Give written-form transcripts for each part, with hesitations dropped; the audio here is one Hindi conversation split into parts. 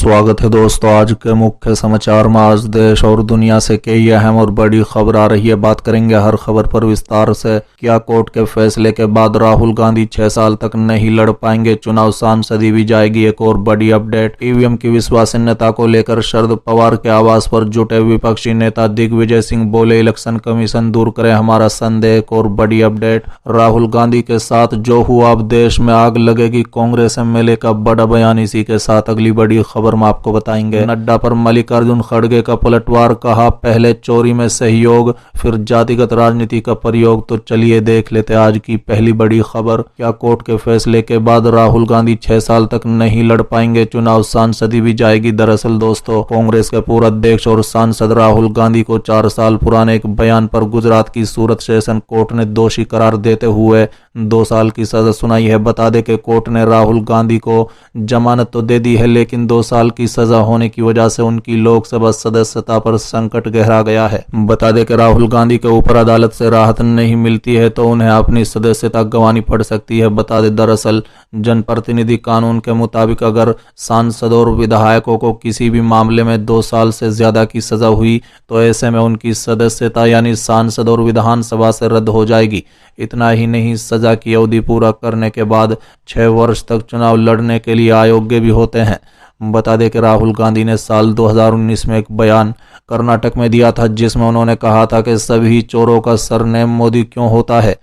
स्वागत है दोस्तों। आज के मुख्य समाचार में आज देश और दुनिया से कई अहम और बड़ी खबर आ रही है। बात करेंगे हर खबर पर विस्तार से। क्या कोर्ट के फैसले के बाद राहुल गांधी 6 साल तक नहीं लड़ पाएंगे चुनाव, सांसदी भी जाएगी। एक और बड़ी अपडेट, ईवीएम की विश्वसनीयता को लेकर शरद पवार के आवास पर जुटे विपक्षी नेता दिग्विजय सिंह बोले, इलेक्शन कमीशन दूर करे हमारा संदेह। एक और बड़ी अपडेट, राहुल गांधी के साथ जो हुआ अब देश में आग लगेगी, कांग्रेस एमएलए का बड़ा बयान। इसी के साथ अगली बड़ी खबर में आपको बताएंगे। नड्डा पर मल्लिकार्जुन खड़गे का पलटवार, कहा पहले चोरी में सहयोग फिर जातिगत राजनीति का प्रयोग। तो चलिए देख लेते आज की पहली बड़ी खबर। क्या कोर्ट के फैसले के बाद राहुल गांधी 6 साल तक नहीं लड़ पाएंगे चुनाव, सांसदी भी जाएगी। दरअसल दोस्तों, कांग्रेस के पूर्व अध्यक्ष और सांसद राहुल गांधी को 4 साल पुराने एक बयान पर गुजरात की सूरत सेशन कोर्ट ने दोषी करार देते हुए 2 साल की सजा सुनाई है। बता दें कि कोर्ट ने राहुल गांधी को जमानत तो दे दी है, लेकिन 2 साल की सजा होने की वजह से उनकी लोकसभा सदस्यता पर संकट गहरा गया है। बता दें कि राहुल गांधी के ऊपर अदालत से राहत नहीं मिलती है तो उन्हें अपनी सदस्यता गंवानी पड़ सकती है। बता दें, दरअसल जनप्रतिनिधि कानून के मुताबिक अगर सांसद और विधायकों को किसी भी मामले में 2 साल से ज्यादा की सजा हुई तो ऐसे में उनकी सदस्यता यानी सांसद और विधानसभा से रद्द हो जाएगी। इतना ही नहीं, सजा की अवधि पूरा करने के बाद 6 वर्ष तक चुनाव लड़ने के लिए अयोग्य भी होते हैं। बता दें कि राहुल गांधी ने साल 2019 में एक बयान कर्नाटक में दिया था जिसमें उन्होंने कहा था कि सभी चोरों का सरनेम मोदी क्यों होता है।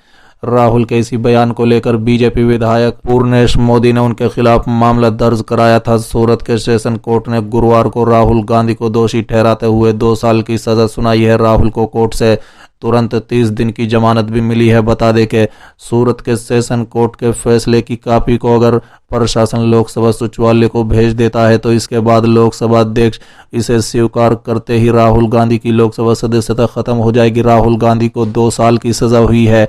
राहुल के इसी बयान को लेकर बीजेपी विधायक पूर्णेश मोदी ने उनके खिलाफ मामला दर्ज कराया था। सूरत के सेशन कोर्ट ने गुरुवार को राहुल गांधी को दोषी ठहराते हुए 2 साल की सजा सुनाई है। राहुल को कोर्ट से तुरंत 30 दिन की जमानत भी मिली है। बता दें कि सूरत के सेशन कोर्ट के फैसले की कॉपी को अगर प्रशासन लोकसभा सचिवालय को भेज देता है तो इसके बाद लोकसभा अध्यक्ष इसे स्वीकार करते ही राहुल गांधी की लोकसभा सदस्यता खत्म हो जाएगी। राहुल गांधी को 2 साल की सजा हुई है,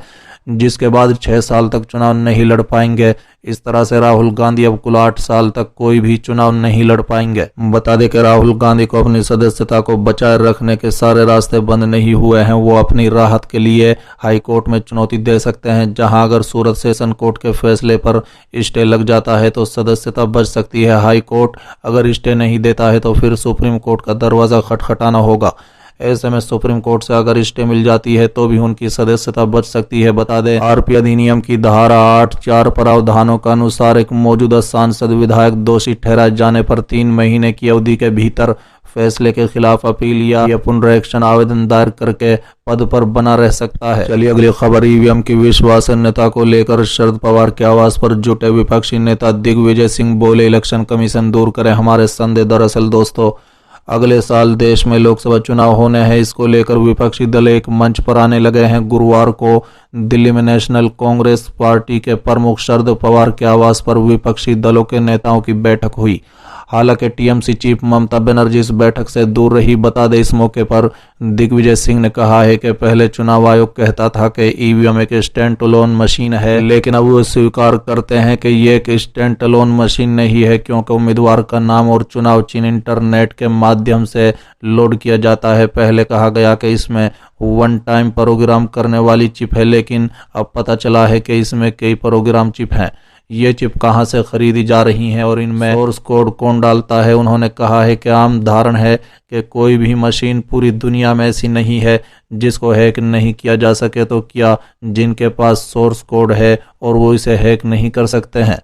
जिसके बाद 6 साल तक चुनाव नहीं लड़ पाएंगे। इस तरह से राहुल गांधी अब कुल 8 साल तक कोई भी चुनाव नहीं लड़ पाएंगे। बता दें कि राहुल गांधी को अपनी सदस्यता को बचाए रखने के सारे रास्ते बंद नहीं हुए हैं। वो अपनी राहत के लिए हाई कोर्ट में चुनौती दे सकते हैं, जहां अगर सूरत सेशन कोर्ट के फैसले पर स्टे लग जाता है तो सदस्यता बच सकती है। हाई कोर्ट अगर स्टे नहीं देता है तो फिर सुप्रीम कोर्ट का दरवाजा खटखटाना होगा। ऐसे में सुप्रीम कोर्ट से अगर स्टे मिल जाती है तो भी उनकी सदस्यता बच सकती है। बता दें, आरपी अधिनियम की धारा 8(4) प्रावधानों के अनुसार एक मौजूदा सांसद विधायक दोषी ठहराए जाने पर 3 महीने की अवधि के भीतर फैसले के खिलाफ अपील या पुनरीक्षण आवेदन दायर करके पद पर बना रह सकता है। चलिए अगली खबर, ईवीएम की विश्वसनीयता को लेकर शरद पवार के आवास पर जुटे विपक्षी नेता दिग्विजय सिंह बोले, इलेक्शन कमीशन दूर करे हमारे संदेह। दरअसल दोस्तों, अगले साल देश में लोकसभा चुनाव होने हैं, इसको लेकर विपक्षी दल एक मंच पर आने लगे हैं। गुरुवार को दिल्ली में नेशनल कांग्रेस पार्टी के प्रमुख शरद पवार के आवास पर विपक्षी दलों के नेताओं की बैठक हुई। हालांकि टीएमसी चीफ ममता बनर्जी इस बैठक से दूर रही। बता दें, इस मौके पर दिग्विजय सिंह ने कहा है कि पहले चुनाव आयोग कहता था कि ईवीएम एक स्टैंड अलोन मशीन है, लेकिन अब वो स्वीकार करते हैं कि ये एक स्टैंड अलोन मशीन नहीं है, क्योंकि उम्मीदवार का नाम और चुनाव चिन्ह इंटरनेट के माध्यम से लोड किया जाता है। पहले कहा गया कि इसमें 1 टाइम प्रोग्राम करने वाली चिप है, लेकिन अब पता चला है कि इसमें कई प्रोग्राम चिप हैं। ये चिप कहां से खरीदी जा रही हैं और इनमें सोर्स कोड कौन डालता है। उन्होंने कहा है कि आम धारणा है कि कोई भी मशीन पूरी दुनिया में ऐसी नहीं है जिसको हैक नहीं किया जा सके, तो क्या जिनके पास सोर्स कोड है और वो इसे हैक नहीं कर सकते हैं।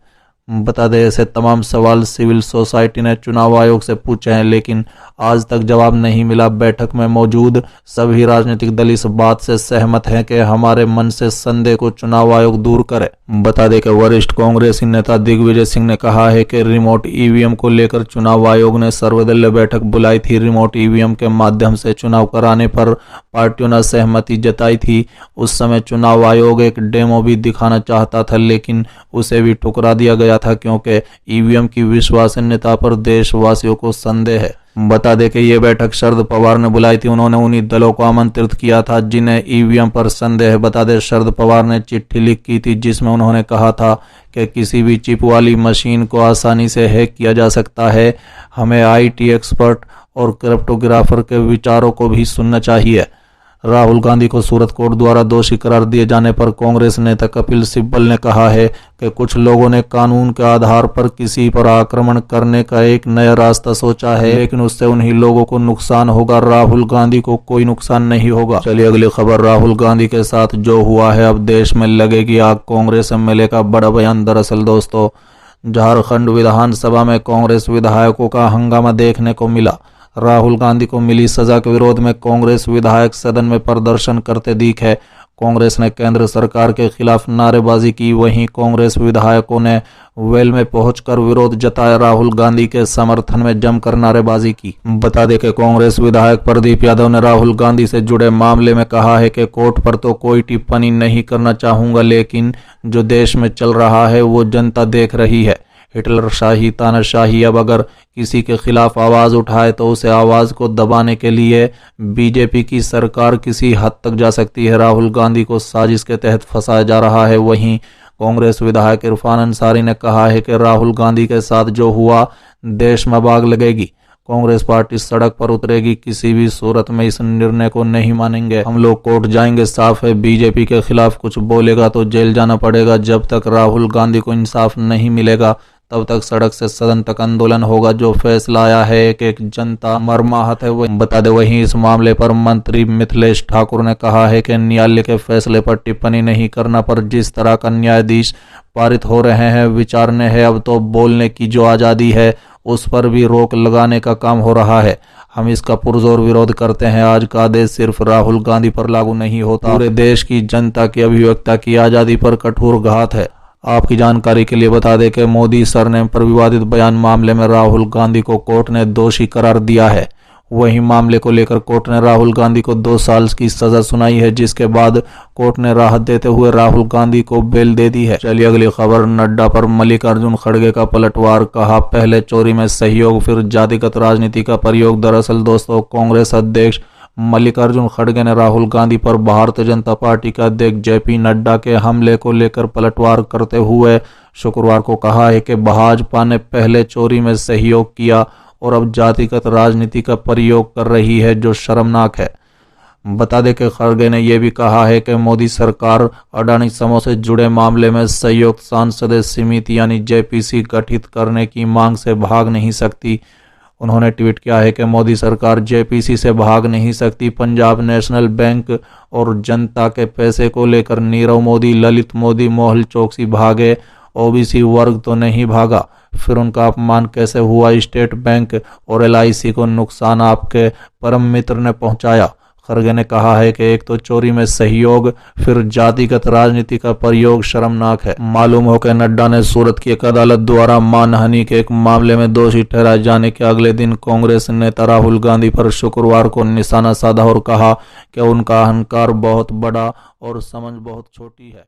बता दें, ऐसे तमाम सवाल सिविल सोसाइटी ने चुनाव आयोग से पूछे हैं, लेकिन आज तक जवाब नहीं मिला। बैठक में मौजूद सभी राजनीतिक दल इस बात से सहमत हैं कि हमारे मन से संदेह को चुनाव आयोग दूर करे। बता दें कि वरिष्ठ कांग्रेसी नेता दिग्विजय सिंह ने कहा है कि रिमोट ईवीएम को लेकर चुनाव आयोग ने सर्वदलीय बैठक बुलाई थी। रिमोट ईवीएम के माध्यम से चुनाव कराने पर पार्टियों ने सहमति जताई थी। उस समय चुनाव आयोग एक डेमो भी दिखाना चाहता था, लेकिन उसे भी ठुकरा दिया गया था, क्योंकि ईवीएम की विश्वसनीयता पर देशवासियों को संदेह है। बता दें कि ये बैठक शरद पवार ने बुलाई थी। उन्होंने उन्हीं दलों को आमंत्रित किया था जिन्हें ईवीएम पर संदेह है। बता दें, शरद पवार ने चिट्ठी लिखी थी जिसमें उन्होंने कहा था कि किसी भी चिप वाली मशीन को आसानी से हैक किया जा सकता है। हमें आईटी एक्सपर्ट और क्रिप्टोग्राफर के विचारों को भी सुनना चाहिए। राहुल गांधी को सूरत कोर्ट द्वारा दोषी करार दिए जाने पर कांग्रेस नेता कपिल सिब्बल ने कहा है कि कुछ लोगों ने कानून के आधार पर किसी पर आक्रमण करने का एक नया रास्ता सोचा है, लेकिन उससे उन्हीं लोगों को नुकसान होगा, राहुल गांधी को कोई नुकसान नहीं होगा। चलिए अगली खबर। राहुल गांधी के साथ जो हुआ है, अब देश में लगेगी आग, कांग्रेस एमएलए का बड़ा बयान। दरअसल दोस्तों, झारखंड विधानसभा में कांग्रेस विधायकों का हंगामा देखने को मिला। राहुल गांधी को मिली सजा के विरोध में कांग्रेस विधायक सदन में प्रदर्शन करते दिखे। कांग्रेस ने केंद्र सरकार के खिलाफ नारेबाजी की, वहीं कांग्रेस विधायकों ने वेल में पहुंचकर विरोध जताया, राहुल गांधी के समर्थन में जमकर नारेबाजी की। बता दें कि कांग्रेस विधायक प्रदीप यादव ने राहुल गांधी से जुड़े मामले में कहा है कि कोर्ट पर तो कोई टिप्पणी नहीं करना चाहूंगा, लेकिन जो देश में चल रहा है वो जनता देख रही है। हिटलर शाही, तानाशाही अब अगर किसी के खिलाफ आवाज उठाए तो उसे आवाज को दबाने के लिए बीजेपी की सरकार किसी हद तक जा सकती है। राहुल गांधी को साजिश के तहत फंसाया जा रहा है। वहीं कांग्रेस विधायक इरफान अंसारी ने कहा है कि राहुल गांधी के साथ जो हुआ, देश में आग लगेगी। कांग्रेस पार्टी सड़क पर उतरेगी, किसी भी सूरत में इस निर्णय को नहीं मानेंगे। हम लोग कोर्ट जाएंगे, साफ है। बीजेपी के खिलाफ कुछ बोलेगा तो जेल जाना पड़ेगा। जब तक राहुल गांधी को इंसाफ नहीं मिलेगा तब तक सड़क से सदन तक आंदोलन होगा। जो फैसला आया है एक जनता मर्माहत है। वही बता दे, वहीं इस मामले पर मंत्री मिथिलेश ठाकुर ने कहा है कि न्यायालय के फैसले पर टिप्पणी नहीं करना, पर जिस तरह का न्यायाधीश पारित हो रहे हैं, विचारने हैं। अब तो बोलने की जो आज़ादी है उस पर भी रोक लगाने का काम हो रहा है। हम इसका पुरजोर विरोध करते हैं। आज का आदेश सिर्फ राहुल गांधी पर लागू नहीं होता, पूरे देश की जनता की अभिव्यक्ति की आज़ादी पर कठोर घात है। आपकी जानकारी के लिए बता दें कि मोदी सरनेम पर विवादित बयान मामले में राहुल गांधी को कोर्ट ने दोषी करार दिया है। वहीं मामले को लेकर कोर्ट ने राहुल गांधी को 2 साल की सजा सुनाई है, जिसके बाद कोर्ट ने राहत देते हुए राहुल गांधी को बेल दे दी है। चलिए अगली खबर। नड्डा पर मल्लिकार्जुन खड़गे का पलटवार, कहा पहले चोरी में सहयोग फिर जातिगत राजनीति का प्रयोग। दरअसल दोस्तों, कांग्रेस अध्यक्ष मल्लिकार्जुन खड़गे ने राहुल गांधी पर भारतीय जनता पार्टी के अध्यक्ष जेपी नड्डा के हमले को लेकर पलटवार करते हुए शुक्रवार को कहा है कि भाजपा ने पहले चोरी में सहयोग किया और अब जातिगत राजनीति का प्रयोग कर रही है, जो शर्मनाक है। बता दें कि खड़गे ने यह भी कहा है कि मोदी सरकार अडानी समूह से जुड़े मामले में संयुक्त सांसदीय समिति यानी जेपीसी गठित करने की मांग से भाग नहीं सकती। उन्होंने ट्वीट किया है कि मोदी सरकार जेपीसी से भाग नहीं सकती। पंजाब नेशनल बैंक और जनता के पैसे को लेकर नीरव मोदी, ललित मोदी, मोहल चौकसी भागे, ओबीसी वर्ग तो नहीं भागा। फिर उनका अपमान कैसे हुआ? स्टेट बैंक और एलआईसी को नुकसान आपके परम मित्र ने पहुंचाया। खड़गे ने कहा है कि एक तो चोरी में सहयोग फिर जातिगत राजनीति का प्रयोग शर्मनाक है। मालूम हो कि नड्डा ने सूरत की एक अदालत द्वारा मानहानि के एक मामले में दोषी ठहराए जाने के अगले दिन कांग्रेस नेता राहुल गांधी पर शुक्रवार को निशाना साधा और कहा कि उनका अहंकार बहुत बड़ा और समझ बहुत छोटी है।